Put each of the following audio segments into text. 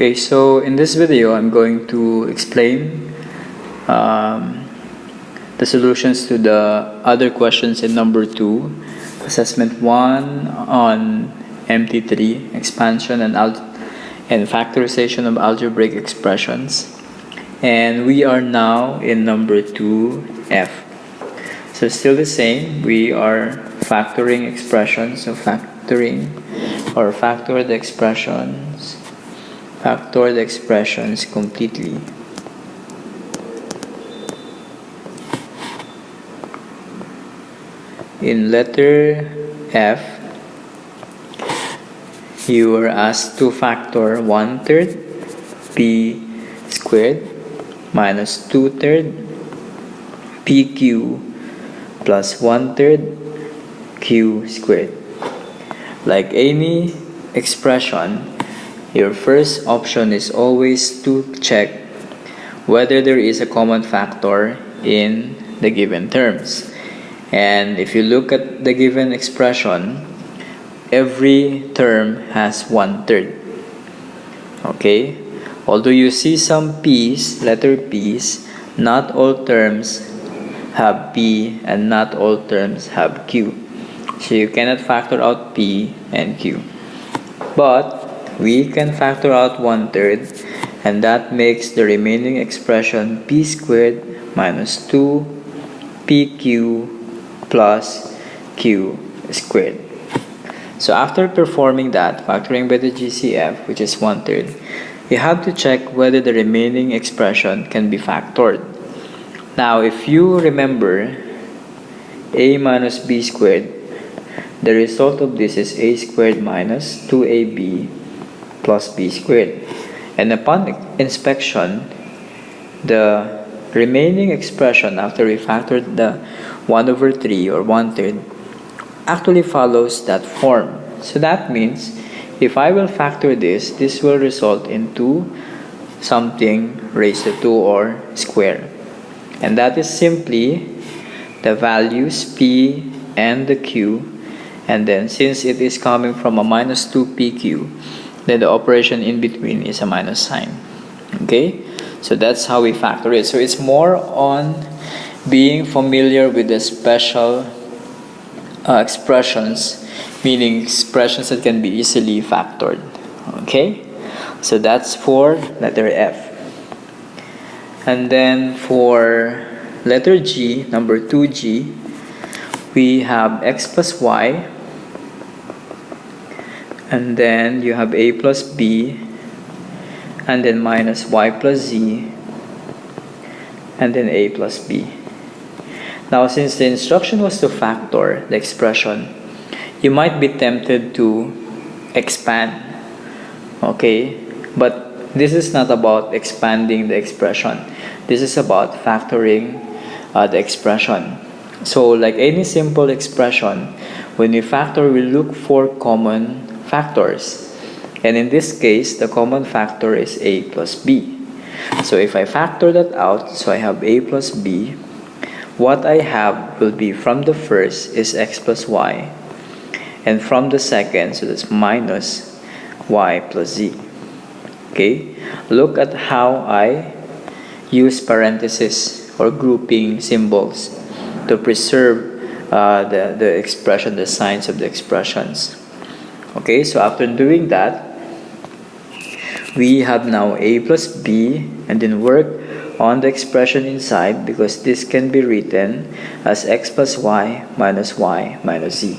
Okay, so in this video, I'm going to explain the solutions to the other questions in number 2, assessment 1 on MT3, expansion and factorization of algebraic expressions. And we are now in number 2F. So still the same, we are factoring expressions, so factor the expressions completely. In letter F, you are asked to factor 1/3 p squared minus 2/3 pq plus 1/3 q squared. Like any expression, your first option is always to check whether there is a common factor in the given terms. And if you look at the given expression, every term has 1/3. Okay? Although you see some p's, letter p's, not all terms have p and not all terms have q. So you cannot factor out p and q. But we can factor out 1/3, and that makes the remaining expression p squared minus 2 pq plus q squared. So after performing that, factoring by the GCF, which is 1/3, you have to check whether the remaining expression can be factored. Now, if you remember a minus b squared, the result of this is a squared minus 2ab plus b squared. And upon inspection, the remaining expression after we factored the 1/3 or 1/3 actually follows that form. So that means if I will factor this will result into something raised to 2 or square. And that is simply the values p and the q, and then since it is coming from a minus 2pq, then the operation in between is a minus sign. Okay, so that's how we factor it. So it's more on being familiar with the special expressions, meaning expressions that can be easily factored. Okay, so that's for letter F. And then for letter G, number 2G, we have x plus y, and then you have a plus b, and then minus y plus z, and then a plus b. Now, since the instruction was to factor the expression, you might be tempted to expand. Okay, but this is not about expanding the expression. This is about factoring the expression. So, like any simple expression, when we factor, we look for common factors. And in this case, the common factor is a plus b. So if I factor that out, so I have a plus b, what I have will be from the first is x plus y, and from the second, so that's minus y plus z. Okay, look at how I use parentheses or grouping symbols to preserve the expression, the signs of the expressions. Okay, so after doing that, we have now a plus b, and then work on the expression inside, because this can be written as x plus y minus z.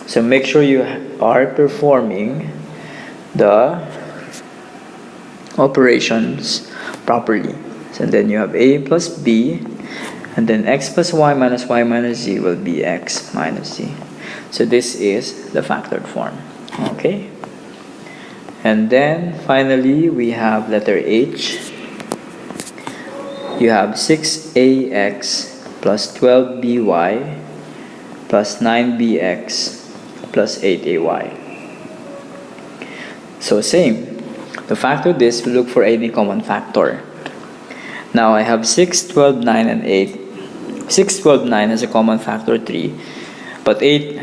So make sure you are performing the operations properly. So then you have a plus b, and then x plus y minus z will be x minus z. So this is the factored form. Okay, and then finally we have letter H. You have 6ax plus 12by plus 9bx plus 8ay. So same, to factor this, we look for any common factor. Now I have 6, 12, 9, and 8. 6, 12, 9 has a common factor 3, but 8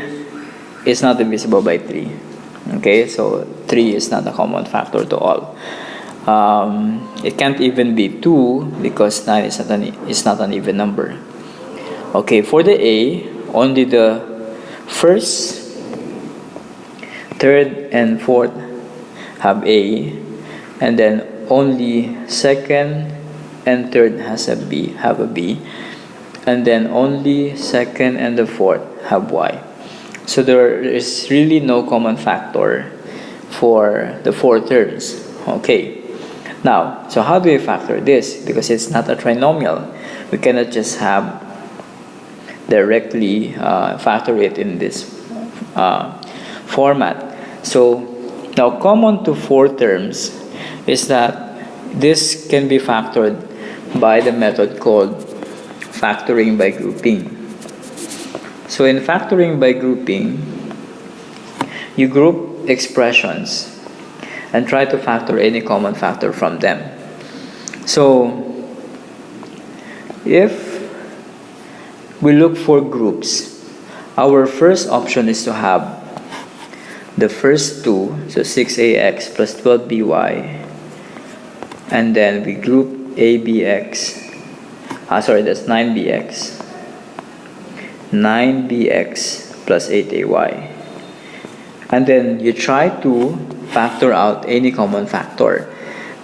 is not divisible by 3. Okay, so 3 is not a common factor to all. It can't even be 2 because 9 is not an even number. Okay, for the A, only the first, third, and fourth have A, and then only second and third have a B, and then only second and the fourth have Y. So there is really no common factor for the 4 terms. Okay, now, so how do we factor this? Because it's not a trinomial, we cannot just have directly factor it in this format. So now, common to 4 terms is that this can be factored by the method called factoring by grouping. So in factoring by grouping, you group expressions and try to factor any common factor from them. So if we look for groups, our first option is to have the first two, so 6ax plus 12by, and then we group abx, that's 9bx plus 8ay, and then you try to factor out any common factor.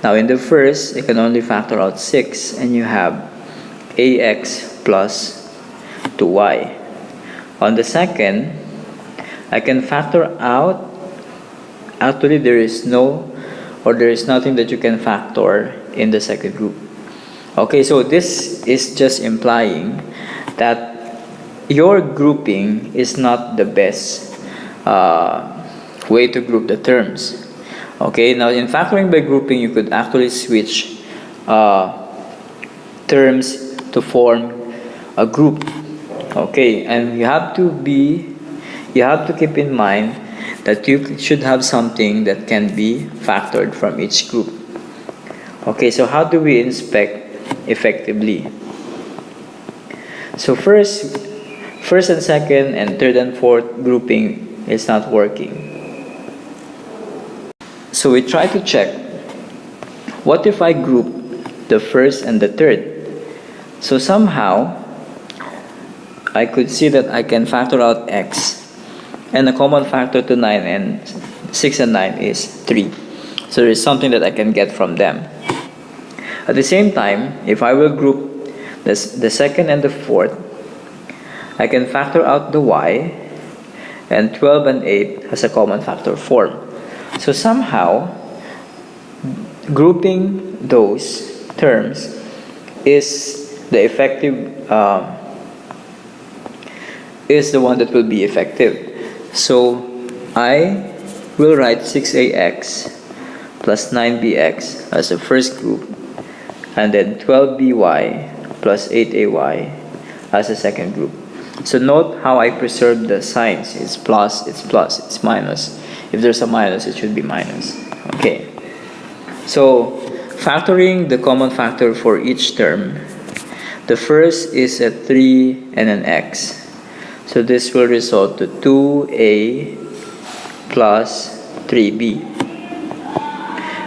Now in the first, you can only factor out 6, and you have ax plus 2y. On the second, I can factor out, actually there is nothing that you can factor in the second group. Okay, so this is just implying that your grouping is not the best way to group the terms. Okay, now in factoring by grouping, you could actually switch terms to form a group. Okay, and you have to keep in mind that you should have something that can be factored from each group. Okay, so how do we inspect effectively? So first and second and third and fourth grouping is not working. So we try to check, what if I group the first and the third? So somehow I could see that I can factor out x, and the common factor to 9 and 6 and 9 is 3. So there is something that I can get from them. At the same time, if I will group the second and the fourth, I can factor out the y, and 12 and 8 has a common factor 4. So somehow, grouping those terms is the effective, is the one that will be effective. So I will write 6ax plus 9bx as the first group, and then 12by plus 8ay as the second group. So note how I preserve the signs. It's plus, it's minus. If there's a minus, it should be minus. Okay. So factoring the common factor for each term, the first is a 3 and an x. So this will result to 2a plus 3b.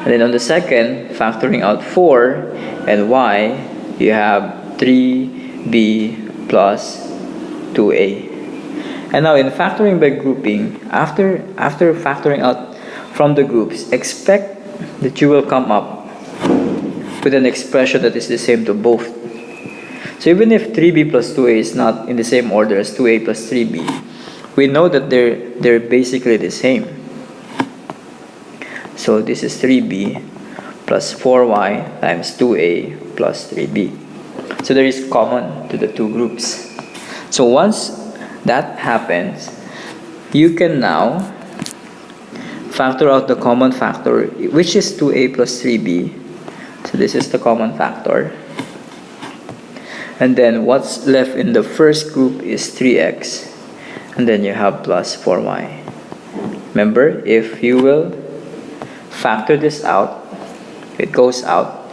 And then on the second, factoring out 4 and y, you have 3b plus 2a. And now in factoring by grouping, after factoring out from the groups, expect that you will come up with an expression that is the same to both. So even if 3b plus 2a is not in the same order as 2a plus 3b, we know that they're basically the same. So this is 3b plus 4y times 2a plus 3b. So there is common to the two groups. So once that happens, you can now factor out the common factor, which is 2a plus 3b. So this is the common factor. And then what's left in the first group is 3x. And then you have plus 4y. Remember, if you will factor this out, it goes out,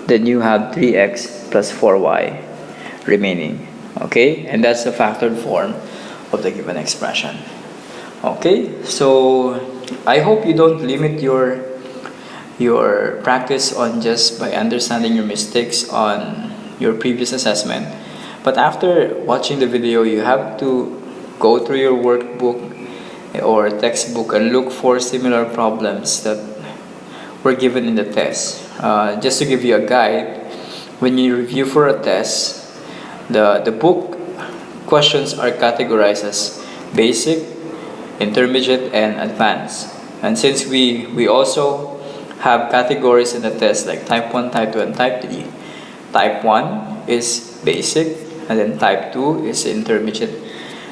then you have 3x plus 4y remaining. Okay? And that's the factored form of the given expression. Okay? So I hope you don't limit your your practice on just by understanding your mistakes on your previous assessment. But after watching the video, you have to go through your workbook or textbook and look for similar problems that were given in the test. Just to give you a guide, when you review for a test, the book questions are categorized as basic, intermediate, and advanced. And since we also have categories in the test like type 1, type 2, and type 3, type 1 is basic, and then type 2 is intermediate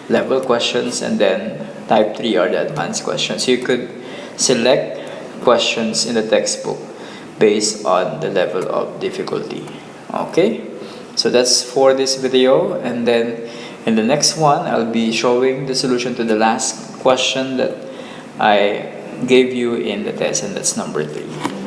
level questions, and then type 3 are the advanced questions. So you could select questions in the textbook based on the level of difficulty. Okay, so that's for this video, and then in the next one I'll be showing the solution to the last question that I gave you in the test, and that's number 3.